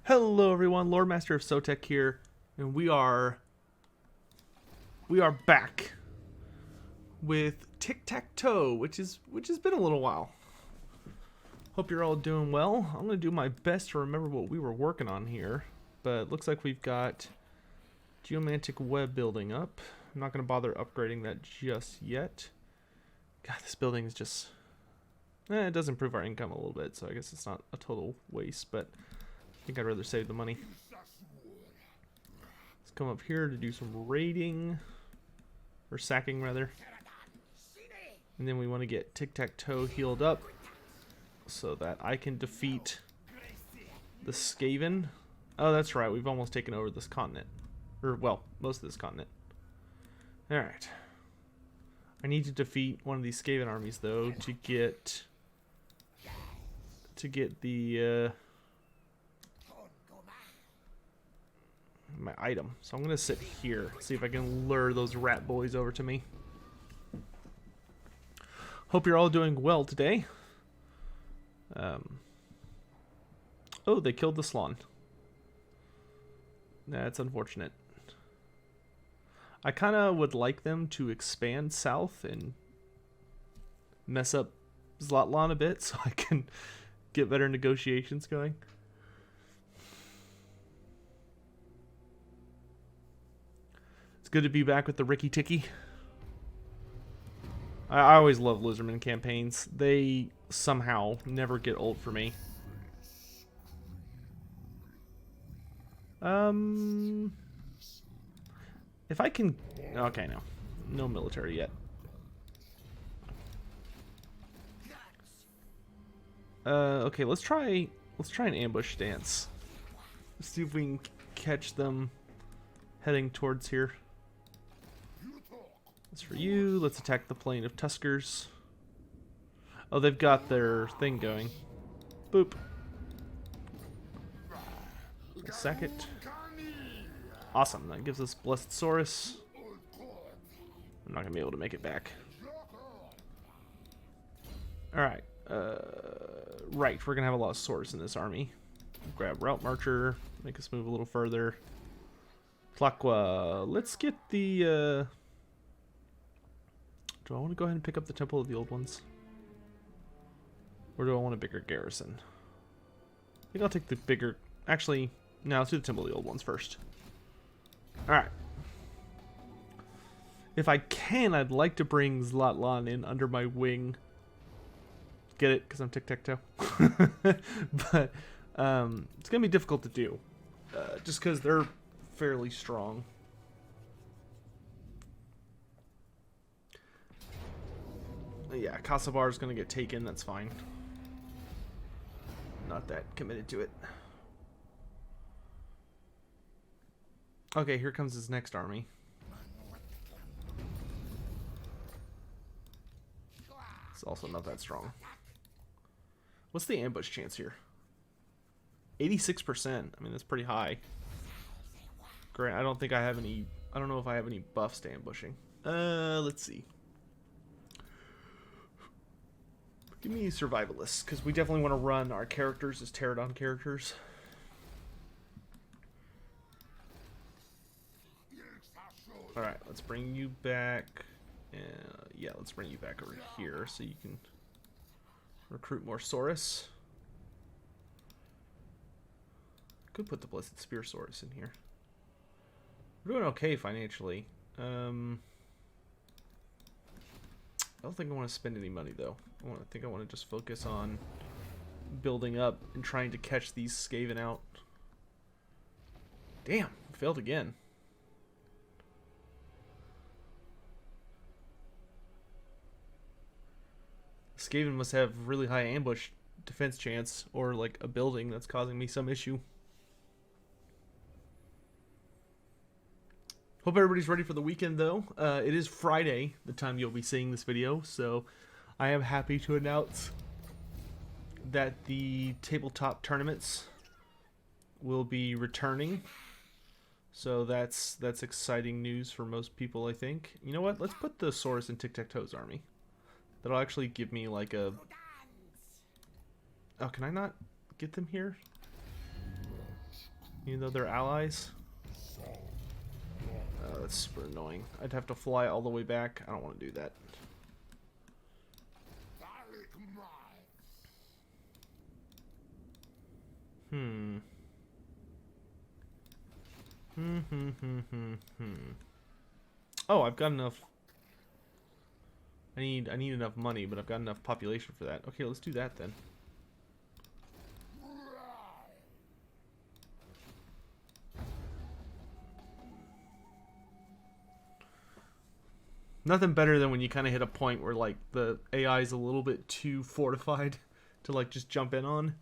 Hello everyone, Loremaster of Sotek here, and we are back with Tic-Tac-Toe, which has been a little while. Hope you're all doing well. I'm gonna do my best to remember what we were working on here, but it looks like we've got geomantic web building up. I'm not gonna bother upgrading that just yet. God, this building is just it does improve our income a little bit, so I guess it's not a total waste, but I think I'd rather save the money. Let's come up here to do some raiding, or sacking rather. And then we want to get Tic-Tac-Toe healed up so that I can defeat the Skaven. Oh, that's right, we've almost taken over this continent. Or, well, most of this continent. Alright. I need to defeat one of these Skaven armies, though, to get the my item. So I'm gonna sit here, see if I can lure those rat boys over to me. Hope you're all doing well today. Oh, they killed the Slann. That's unfortunate. I kind of would like them to expand south and mess up Zlatlan a bit so I can get better negotiations going. Good to be back with the Ricky Ticky. I always love Lizardman campaigns. They somehow never get old for me. If I can... Okay, no military yet. Okay, let's try an ambush stance. Let's see if we can catch them heading towards here. That's for you. Let's attack the plane of Tuskers. Oh, they've got their thing going. Boop. Sack it. Awesome. That gives us Blessed Saurus. I'm not going to be able to make it back. Alright. Right. We're going to have a lot of Saurus in this army. Grab Route Marcher. Make us move a little further. Tlaqua. Let's get the... Do I want to go ahead and pick up the Temple of the Old Ones? Or do I want a bigger garrison? I think I'll take the bigger... Actually, no, let's do the Temple of the Old Ones first. Alright. If I can, I'd like to bring Zlatlan in under my wing. Get it? Because I'm Tic-Tac-Toe. But it's going to be difficult to do. Just because they're fairly strong. Yeah, Kasavar is going to get taken, that's fine. Not that committed to it. Okay, here comes his next army. It's also not that strong. What's the ambush chance here? 86%. I mean, that's pretty high. Great, I don't think I have any... I don't know if I have any buffs to ambushing. Let's see. Give me survivalists, because we definitely want to run our characters as pterodon characters. Alright, let's bring you back. Yeah, let's bring you back over here so you can recruit more Saurus. Could put the Blessed Spear Saurus in here. We're doing okay financially. I don't think I want to spend any money though. I think I want to just focus on building up and trying to catch these Skaven out. Damn, failed again. Skaven must have really high ambush defense chance, or like a building that's causing me some issue. Hope everybody's ready for the weekend though. It is Friday, the time you'll be seeing this video, so I am happy to announce that the tabletop tournaments will be returning. So that's exciting news for most people, I think. You know what? Let's put the Saurus in Tic-Tac-Toe's army. That'll actually give me like a... Oh, can I not get them here? Even though they're allies. That's super annoying. I'd have to fly all the way back. I don't want to do that. Oh, I've got enough. I need enough money, but I've got enough population for that. Okay, let's do that then. Nothing better than when you kind of hit a point where like the AI is a little bit too fortified to like just jump in on.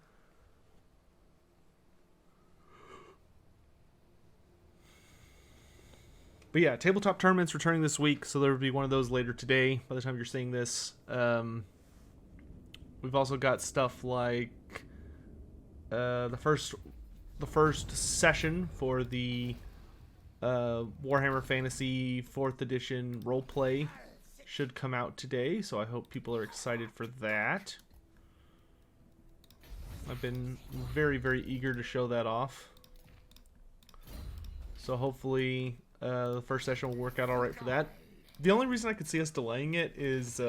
But yeah, tabletop tournaments returning this week, so there will be one of those later today by the time you're seeing this. We've also got stuff like the first session for the Warhammer Fantasy 4th edition roleplay should come out today, so I hope people are excited for that. I've been very, very eager to show that off. So hopefully the first session will work out alright for that. The only reason I could see us delaying it is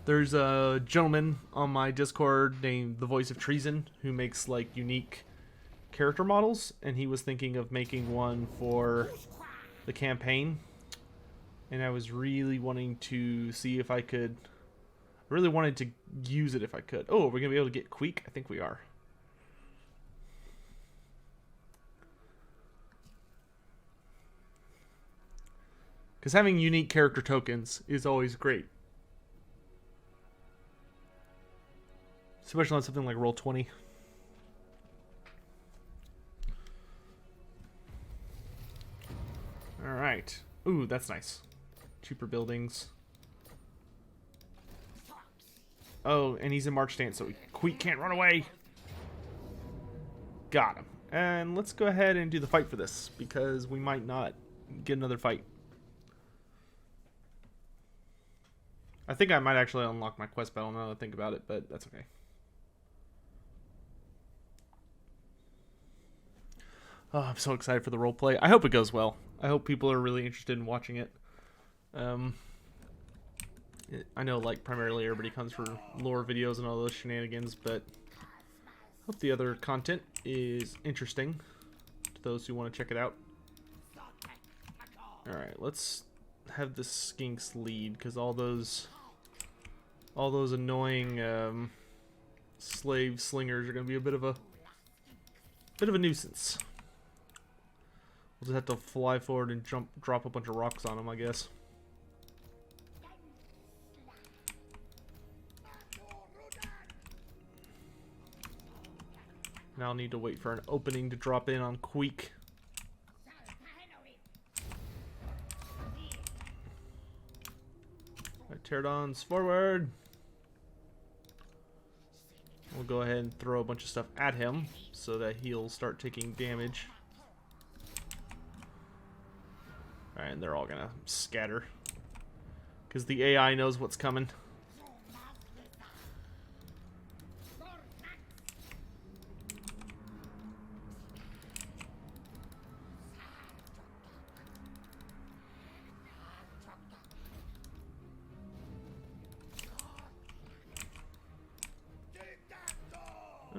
there's a gentleman on my Discord named The Voice of Treason who makes like unique character models, and he was thinking of making one for the campaign, and I was really wanting to see if I could. I really wanted to use it if I could. Oh, we're gonna be able to get Queek? I think we are. Because having unique character tokens is always great. Especially on something like Roll20. Alright. Ooh, that's nice. Cheaper buildings. Oh, and he's in march stance, so Queek can't run away. Got him. And let's go ahead and do the fight for this, because we might not get another fight. I think I might actually unlock my quest battle now that I think about it, but that's okay. Oh, I'm so excited for the roleplay. I hope it goes well. I hope people are really interested in watching it. I know, like, primarily everybody comes for lore videos and all those shenanigans, but I hope the other content is interesting to those who want to check it out. Alright, let's have the skinks lead, because all those annoying slave slingers are going to be a bit of a nuisance. We'll just have to fly forward and drop a bunch of rocks on them, I guess. Now I'll need to wait for an opening to drop in on Queek. Alright, Pterodons, forward! We'll go ahead and throw a bunch of stuff at him so that he'll start taking damage. Alright, and they're all gonna scatter, because the AI knows what's coming.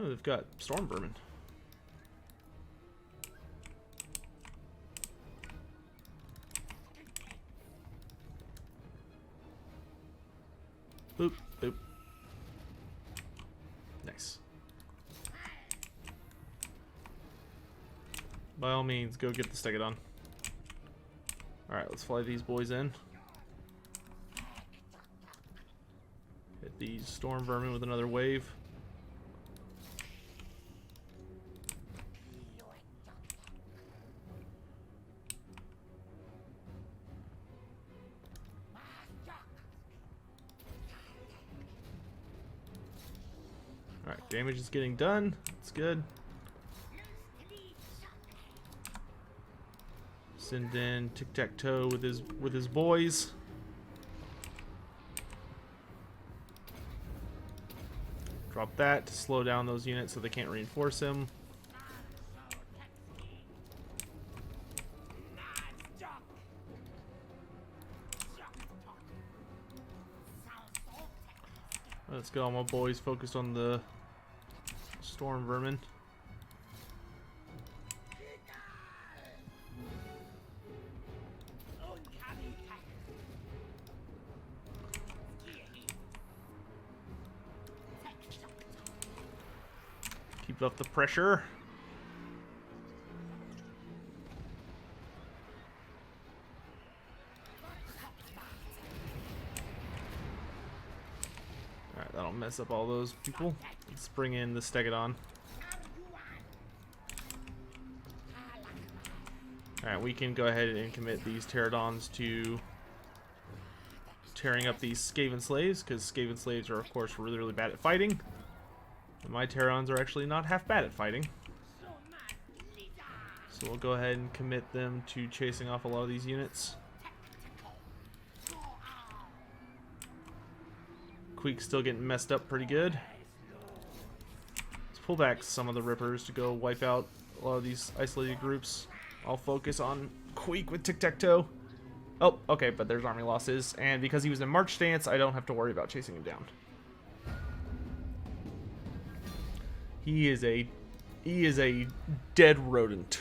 Oh, they've got storm vermin. Boop, boop. Nice. By all means, go get the Stegodon. Alright, let's fly these boys in. Hit these storm vermin with another wave. Alright, damage is getting done. That's good. Send in Tiktaq'to with his boys. Drop that to slow down those units so they can't reinforce him. Let's get all my boys focused on the storm vermin. Keep up the pressure. Alright, that'll mess up all those people. Let's bring in the Stegodon. Alright, we can go ahead and commit these Pterodons to tearing up these Skaven slaves, because Skaven slaves are, of course, really, really bad at fighting. And my Pterodons are actually not half bad at fighting. So we'll go ahead and commit them to chasing off a lot of these units. Queek's still getting messed up pretty good. Let's pull back some of the Rippers to go wipe out a lot of these isolated groups. I'll focus on Queek with Tiktaq'to. Oh, okay, but there's army losses, and because he was in March stance, I don't have to worry about chasing him down. He is a dead rodent,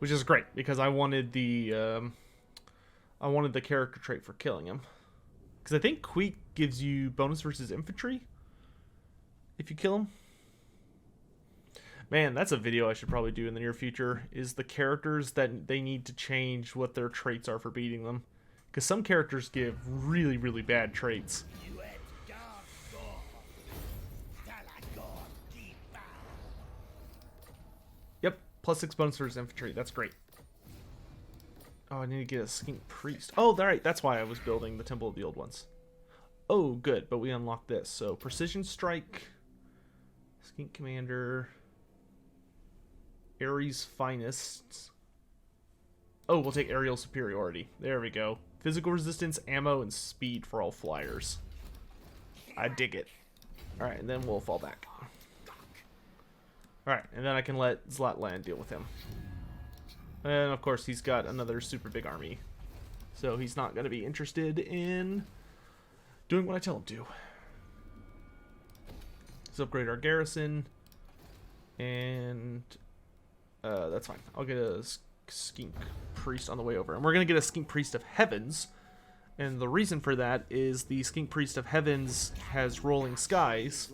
which is great because I wanted the character trait for killing him, because I think Queek gives you bonus versus infantry if you kill him. Man, that's a video I should probably do in the near future, is the characters that they need to change what their traits are for beating them. Because some characters give really, really bad traits. Yep, +6 bonus versus infantry. That's great. Oh, I need to get a skink priest. Oh, alright, that's why I was building the Temple of the Old Ones. Oh, good, but we unlocked this. So, precision strike, skink commander, Ares Finest. Oh, we'll take aerial superiority. There we go. Physical resistance, ammo, and speed for all flyers. I dig it. Alright, and then we'll fall back. Alright, and then I can let Slann deal with him. And of course, he's got another super big army. So he's not going to be interested in doing what I tell him to. Let's upgrade our garrison. And that's fine. I'll get a skink priest on the way over. And we're going to get a skink priest of heavens. And the reason for that is the skink priest of heavens has rolling skies.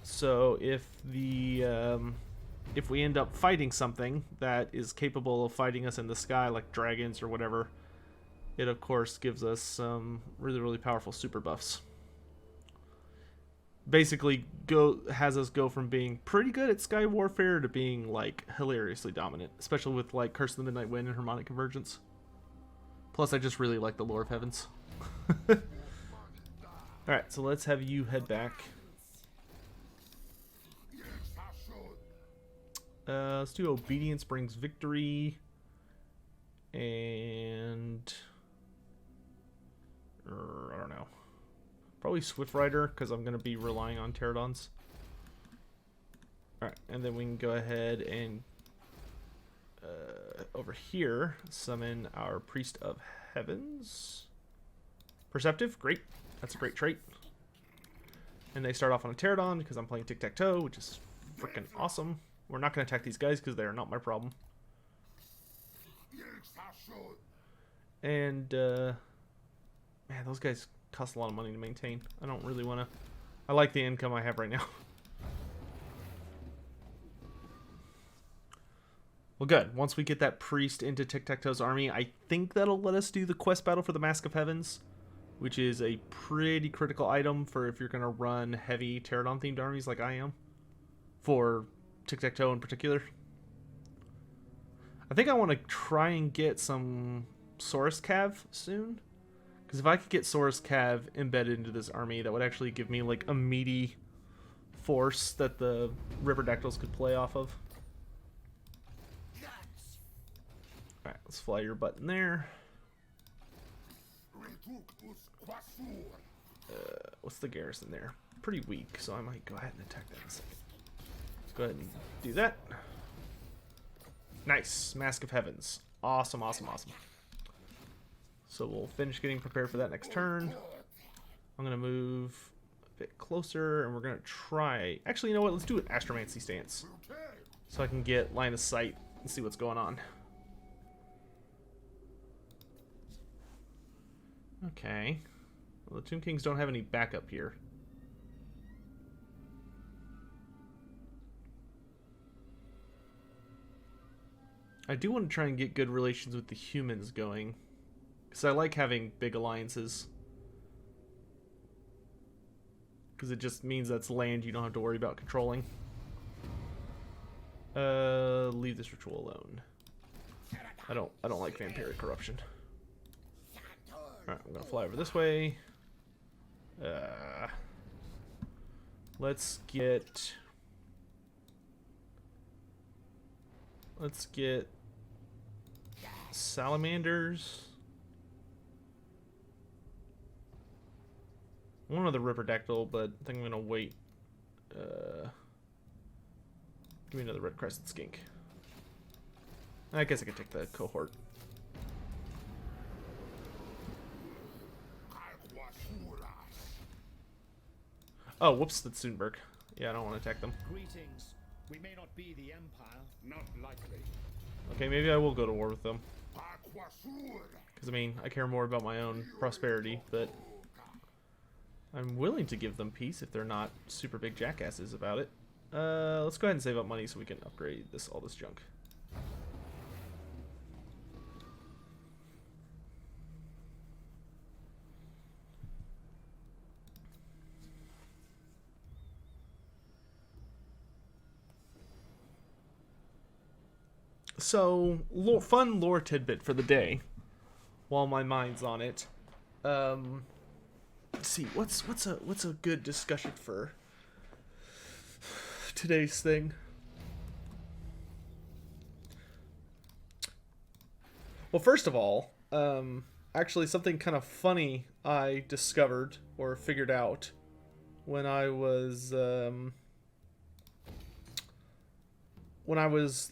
So if we end up fighting something that is capable of fighting us in the sky, like dragons or whatever, it of course gives us some really, really powerful super buffs. Basically has us go from being pretty good at sky warfare to being like hilariously dominant, especially with like Curse of the Midnight Wind and Harmonic Convergence. Plus I just really like the lore of heavens. Alright, so let's have you head back. Let's do obedience brings victory. And I don't know. Probably Swift Rider, because I'm going to be relying on Pterodons. Alright, and then we can go ahead and over here summon our Priest of Heavens. Perceptive, great. That's a great trait. And they start off on a Pterodon because I'm playing Tic-Tac-Toe, which is freaking awesome. We're not going to attack these guys because they are not my problem. And man, those guys cost a lot of money to maintain. I don't really want to. I like the income I have right now. Well, good. Once we get that priest into Tic-Tac-Toe's army, I think that'll let us do the quest battle for the Mask of Heavens, which is a pretty critical item for if you're going to run heavy Pterodon-themed armies like I am. For Tic-Tac-Toe in particular. I think I want to try and get some Saurus Cav soon. Because if I could get Saurus Cav embedded into this army, that would actually give me like a meaty force that the Ripperdactyls could play off of. Alright, let's fly your button there. What's the garrison there? Pretty weak, so I might go ahead and attack that in a second. Let's go ahead and do that. Nice. Mask of Heavens. Awesome, awesome, awesome. So we'll finish getting prepared for that next turn. I'm going to move a bit closer, and we're going to try... Actually, you know what? Let's do an astromancy stance. So I can get line of sight and see what's going on. Okay. Well, the Tomb Kings don't have any backup here. I do want to try and get good relations with the humans going, because I like having big alliances. Because it just means that's land you don't have to worry about controlling. Leave this ritual alone. I don't like vampiric corruption. Alright, I'm gonna fly over this way. Let's get salamanders. One of the Ripperdactyl, but I think I'm gonna wait. Give me another red crested skink. I guess I could take the cohort. Oh, whoops, that's Soonberg. Yeah, I don't want to attack them. Greetings. We may not be the Empire. Not likely. Okay, maybe I will go to war with them. Because, I mean, I care more about my own prosperity, but I'm willing to give them peace if they're not super big jackasses about it. Let's go ahead and save up money so we can upgrade all this junk. So, fun lore tidbit for the day, while my mind's on it. Let's see, what's a good discussion for today's thing? Well, first of all, actually something kind of funny I discovered or figured out when I was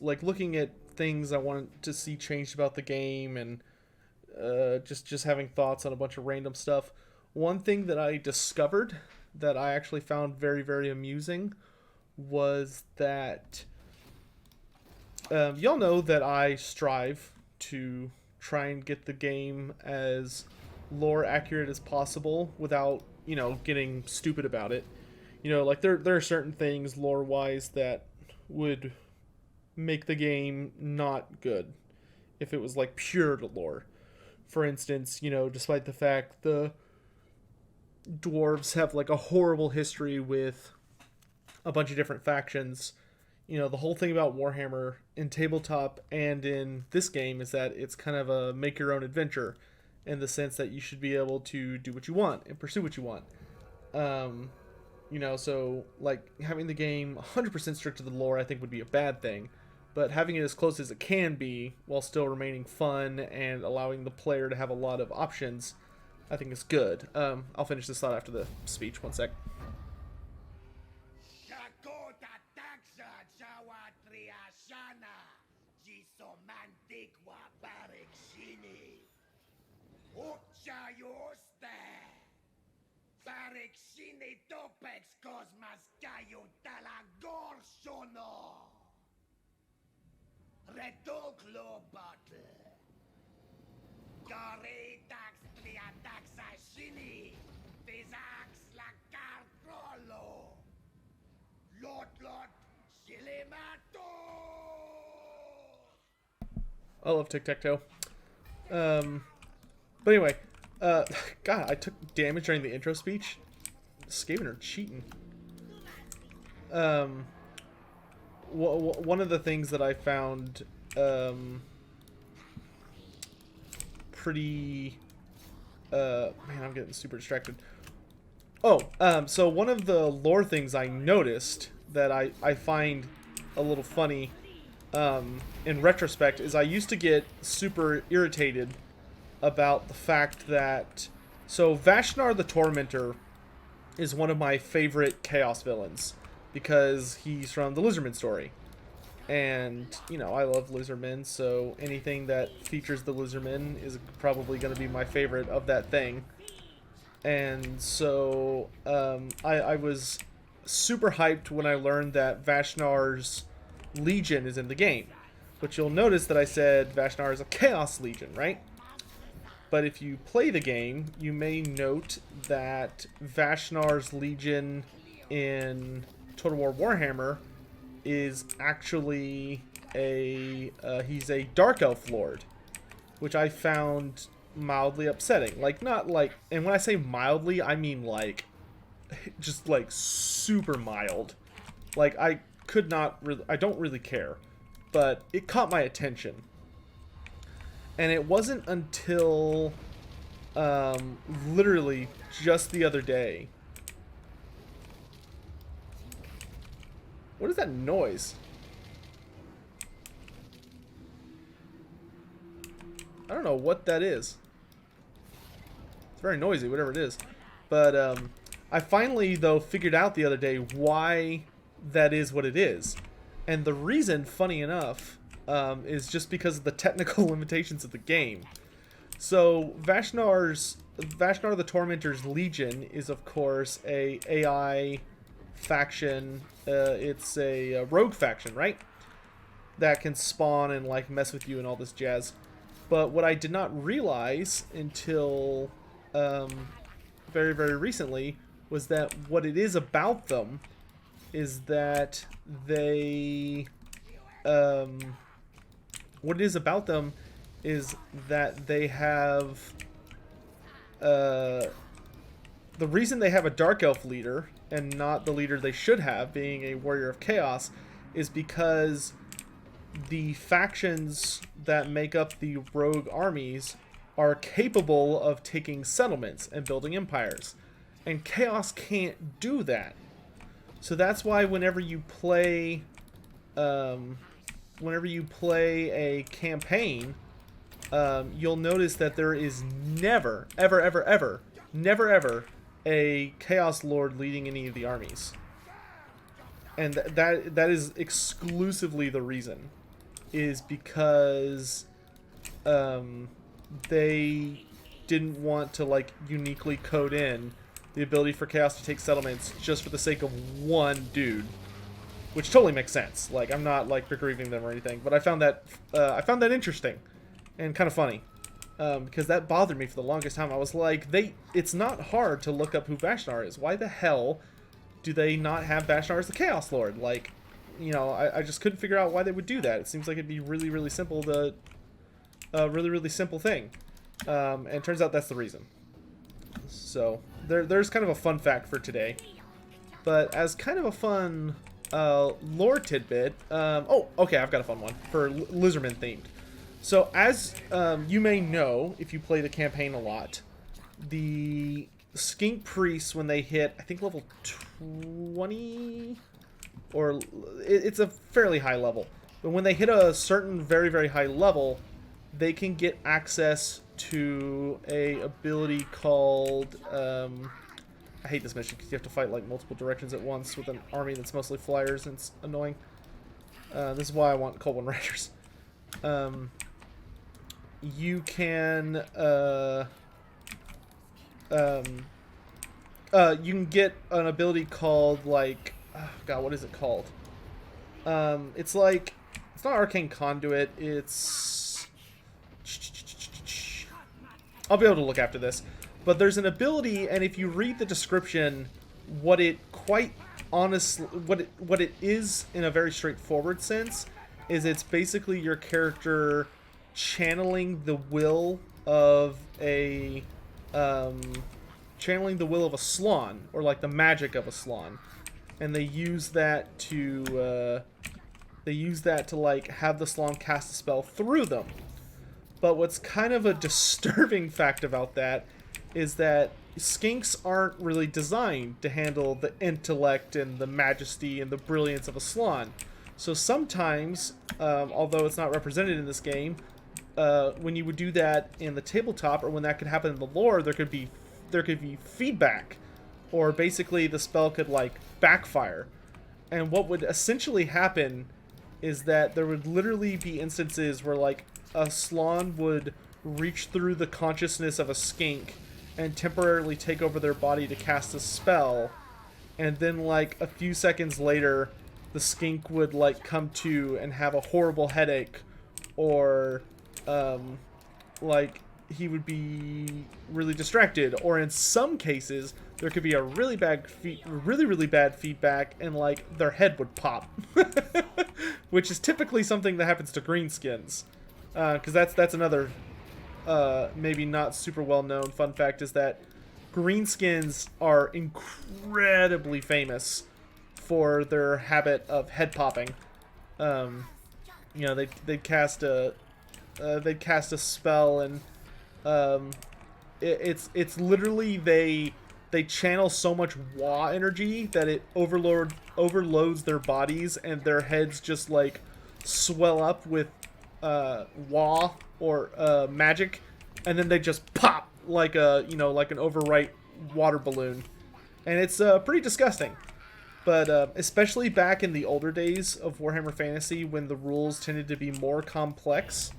like looking at things I wanted to see changed about the game, and just having thoughts on a bunch of random stuff. One thing that I discovered that I actually found very, very amusing was that y'all know that I strive to try and get the game as lore accurate as possible without, you know, getting stupid about it. You know, like there are certain things lore wise that would make the game not good if it was like pure to lore. For instance, you know, despite the fact the dwarves have like a horrible history with a bunch of different factions, you know, the whole thing about Warhammer in tabletop and in this game is that it's kind of a make your own adventure, in the sense that you should be able to do what you want and pursue what you want. You know, so like having the game 100% strict to the lore I think would be a bad thing, but having it as close as it can be while still remaining fun and allowing the player to have a lot of options, I think is good. I'll finish this thought after the speech. One sec. I love Tiktaq'to. But anyway, God, I took damage during the intro speech. Skaven are cheating. One of the things that I found pretty man, I'm getting super distracted. So one of the lore things I noticed that I find a little funny in retrospect is I used to get super irritated about the fact that, so Vashnar the Tormentor is one of my favorite Chaos villains because he's from the Lizardman story. And, you know, I love Lizardmen, so anything that features the Lizardmen is probably going to be my favorite of that thing. And so I was super hyped when I learned that Vashnar's Legion is in the game. But you'll notice that I said Vashnar is a Chaos Legion, right? But if you play the game, you may note that Vashnar's Legion in Total War Warhammer is actually he's a Dark Elf Lord, which I found mildly upsetting. Like, not like, and when I say mildly, I mean like, just like super mild. Like, I don't really care, but it caught my attention. And it wasn't until literally just the other day. What is that noise? I don't know what that is. It's very noisy, whatever it is. But I finally, though, figured out the other day why that is what it is. And the reason, funny enough, is just because of the technical limitations of the game. So Vashnar the Tormentor's Legion is, of course, a AI faction. It's a rogue faction, right? That can spawn and like mess with you and all this jazz. But what I did not realize until very, very recently was that what it is about them is that they what it is about them is that they have the reason they have a Dark Elf leader and not the leader they should have, being a Warrior of Chaos, is because the factions that make up the rogue armies are capable of taking settlements and building empires, and Chaos can't do that. So that's why whenever you play a campaign, you'll notice that there is never, ever, ever, ever, never, ever a Chaos Lord leading any of the armies. And that is exclusively the reason, is because they didn't want to like uniquely code in the ability for Chaos to take settlements just for the sake of one dude, which totally makes sense. Like, I'm not like begrudging them or anything, but I found that interesting and kind of funny, because that bothered me for the longest time. I was like, it's not hard to look up who Vashnar is. Why the hell do they not have Vashnar as the Chaos Lord? Like, you know, I just couldn't figure out why they would do that. It seems like it'd be really, really simple to really, really simple thing, and it turns out that's the reason. So there's kind of a fun fact for today. But as kind of a fun lore tidbit, oh, okay, I've got a fun one for Lizardman themed. So as you may know, if you play the campaign a lot, the Skink Priests, when they hit, I think, level 20, or it's a fairly high level, but when they hit a certain very, very high level, they can get access to a ability called, I hate this mission because you have to fight like multiple directions at once with an army that's mostly flyers, and it's annoying. This is why I want Cold One Riders. You can get an ability called, like, oh God, what is it called? It's like, it's not Arcane Conduit, it's, I'll be able to look after this, but there's an ability, and if you read the description, what it quite honestly, what it is in a very straightforward sense, is it's basically your character channeling the will of a Slann, or like the magic of a Slann, and they use that to like have the Slann cast a spell through them. But what's kind of a disturbing fact about that is that skinks aren't really designed to handle the intellect and the majesty and the brilliance of a Slann. So sometimes, although it's not represented in this game, when you would do that in the tabletop, or when that could happen in the lore, there could be feedback, or basically the spell could like backfire. And what would essentially happen is that there would literally be instances where like a Slann would reach through the consciousness of a skink and temporarily take over their body to cast a spell, and then like a few seconds later the skink would like come to and have a horrible headache, or like he would be really distracted, or in some cases there could be a really bad feedback and like their head would pop. Which is typically something that happens to greenskins, because that's another maybe not super well known fun fact, is that greenskins are incredibly famous for their habit of head popping. You know, they'd cast a spell, and it's literally they channel so much Wa energy that it overloads their bodies, and their heads just like swell up with Wa or magic, and then they just pop like like an overripe water balloon, and it's pretty disgusting. But especially back in the older days of Warhammer Fantasy, when the rules tended to be more complex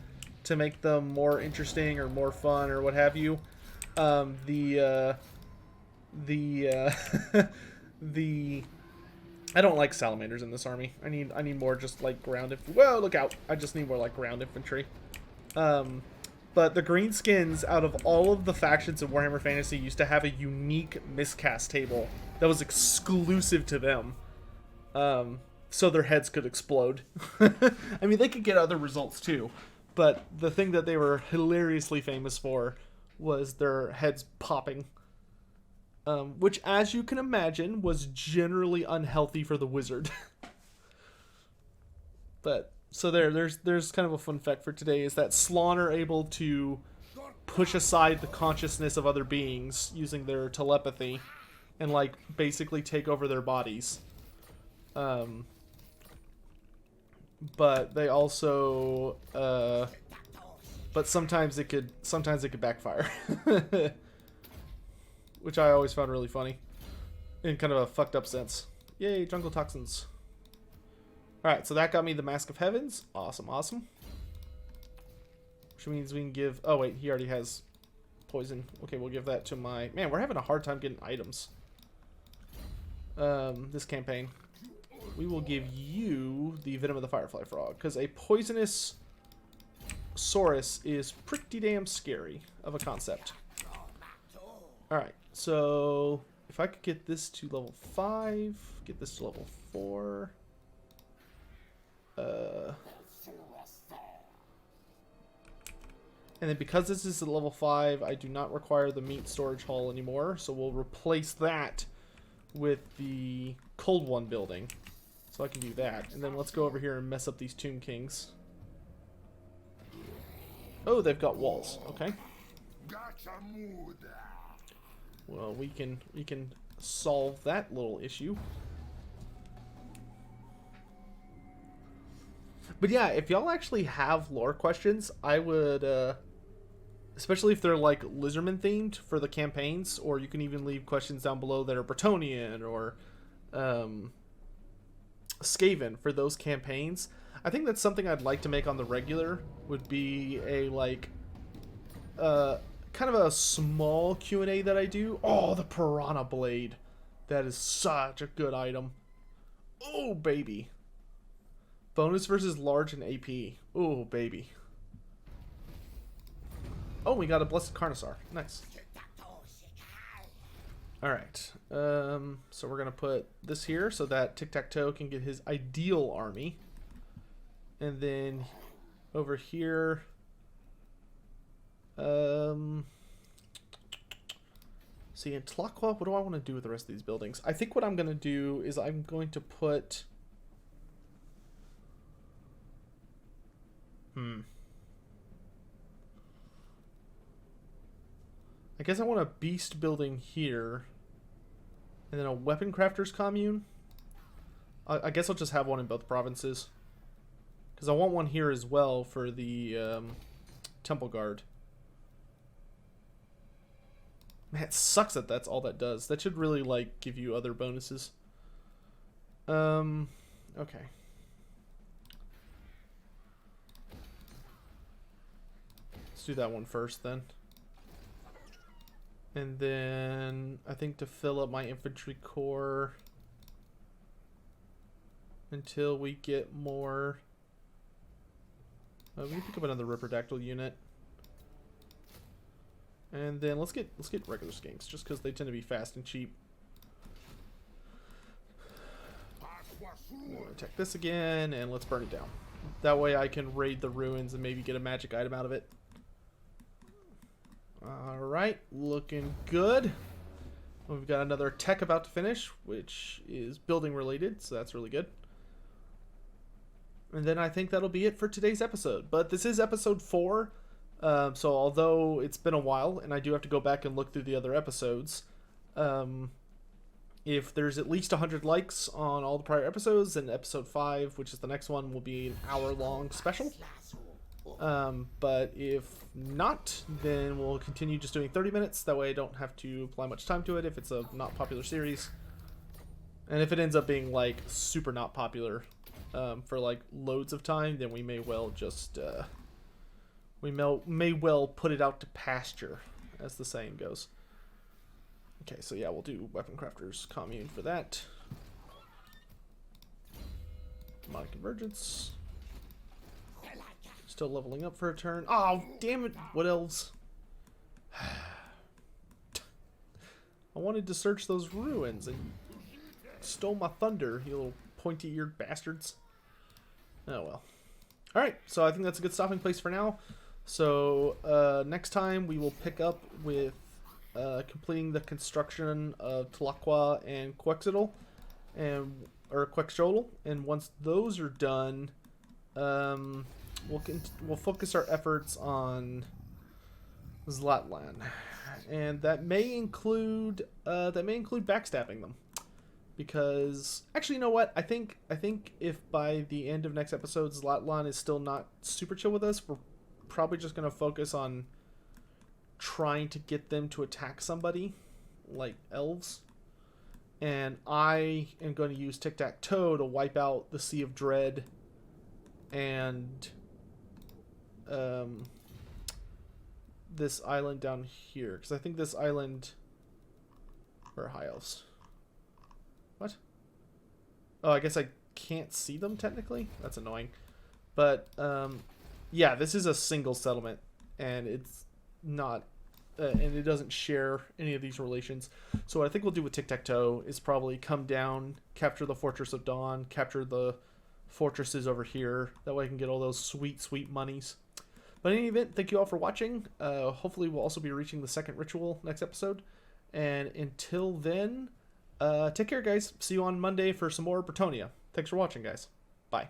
to make them more interesting or more fun or what have you, the I don't like salamanders in this army. I need more just like ground infantry. Whoa, look out! I just need more like ground infantry. But the greenskins, out of all of the factions in Warhammer Fantasy, used to have a unique miscast table that was exclusive to them. So their heads could explode. I mean, they could get other results too, but the thing that they were hilariously famous for was their heads popping. Which, as you can imagine, was generally unhealthy for the wizard. But so there's kind of a fun fact for today, is that Slann are able to push aside the consciousness of other beings using their telepathy, and like basically take over their bodies. But they also but sometimes it could backfire. Which I always found really funny, in kind of a fucked up sense. Yay, jungle toxins. Alright, so that got me the Mask of Heavens. Awesome, awesome. Which means we can give... Oh, wait, he already has poison. Okay, we'll give that to my... Man, we're having a hard time getting items. This campaign. We will give you the Venom of the Firefly Frog, because a poisonous Saurus is pretty damn scary of a concept. Alright, so if I could get this to level 5, get this to level 4. And then because this is at level 5, I do not require the meat storage hall anymore, so we'll replace that with the Cold One building. So I can do that. And then let's go over here and mess up these Tomb Kings. Oh, they've got walls. Okay. Well, we can solve that little issue. But yeah, if y'all actually have lore questions, I would, especially if they're like Lizardman themed for the campaigns, or you can even leave questions down below that are Bretonian or Skaven for those campaigns. I think that's something I'd like to make on the regular, would be a like kind of a small Q&A that I do. Oh, the Piranha Blade. That is such a good item. Oh, baby. Bonus versus large and AP. Oh, baby. Oh, we got a Blessed Carnosaur. Nice. Alright. So we're going to put this here so that Tiktaq'to can get his ideal army. And then over here... see, in Tlaq'to, what do I want to do with the rest of these buildings? I think what I'm going to do is I'm going to put... I guess I want a beast building here. And then a weapon crafters commune. I guess I'll just have one in both provinces. Because I want one here as well for the Temple Guard. Man, it sucks that that's all that does. That should really, like, give you other bonuses. Okay. Let's do that one first, then. And then I think to fill up my infantry corps until we get more. We can pick up another Riperdactyl unit. And then let's get regular skinks, just because they tend to be fast and cheap. We'll attack this again, and let's burn it down. That way I can raid the ruins and maybe get a magic item out of it. Alright, looking good. We've got another tech about to finish, which is building related, so that's really good. And then I think that'll be it for today's episode. But this is episode 4, so although it's been a while, and I do have to go back and look through the other episodes, if there's at least 100 likes on all the prior episodes, then episode 5, which is the next one, will be an hour-long special. But if not, then we'll continue just doing 30 minutes. That way I don't have to apply much time to it if it's a not popular series. And if it ends up being, like, super not popular for, like, loads of time, then we may well just, may well put it out to pasture, as the saying goes. Okay, so yeah, we'll do Weapon Crafters Commune for that. Demonic Convergence. Still leveling up for a turn. Oh, damn it. What elves? I wanted to search those ruins and stole my thunder, you little pointy-eared bastards. Oh, well. Alright, so I think that's a good stopping place for now. So, next time we will pick up with completing the construction of Tiktaq'to and Quetzalcoatl, or Quetzalcoatl, and once those are done, we'll focus our efforts on Slann, and that may include backstabbing them, because actually, you know what? I think if by the end of next episode Slann is still not super chill with us, we're probably just gonna focus on trying to get them to attack somebody, like elves. And I am going to use Tiktaq'to to wipe out the Sea of Dread and this island down here. Because I think this island... Where are high elves? What? Oh, I guess I can't see them technically? That's annoying. But, yeah, this is a single settlement. And it's not... and it doesn't share any of these relations. So what I think we'll do with Tiktaq'to is probably come down, capture the Fortress of Dawn, capture the fortresses over here. That way I can get all those sweet, sweet monies. But in any event, thank you all for watching. Hopefully we'll also be reaching the second ritual next episode. And until then, take care, guys. See you on Monday for some more Bretonia. Thanks for watching, guys. Bye.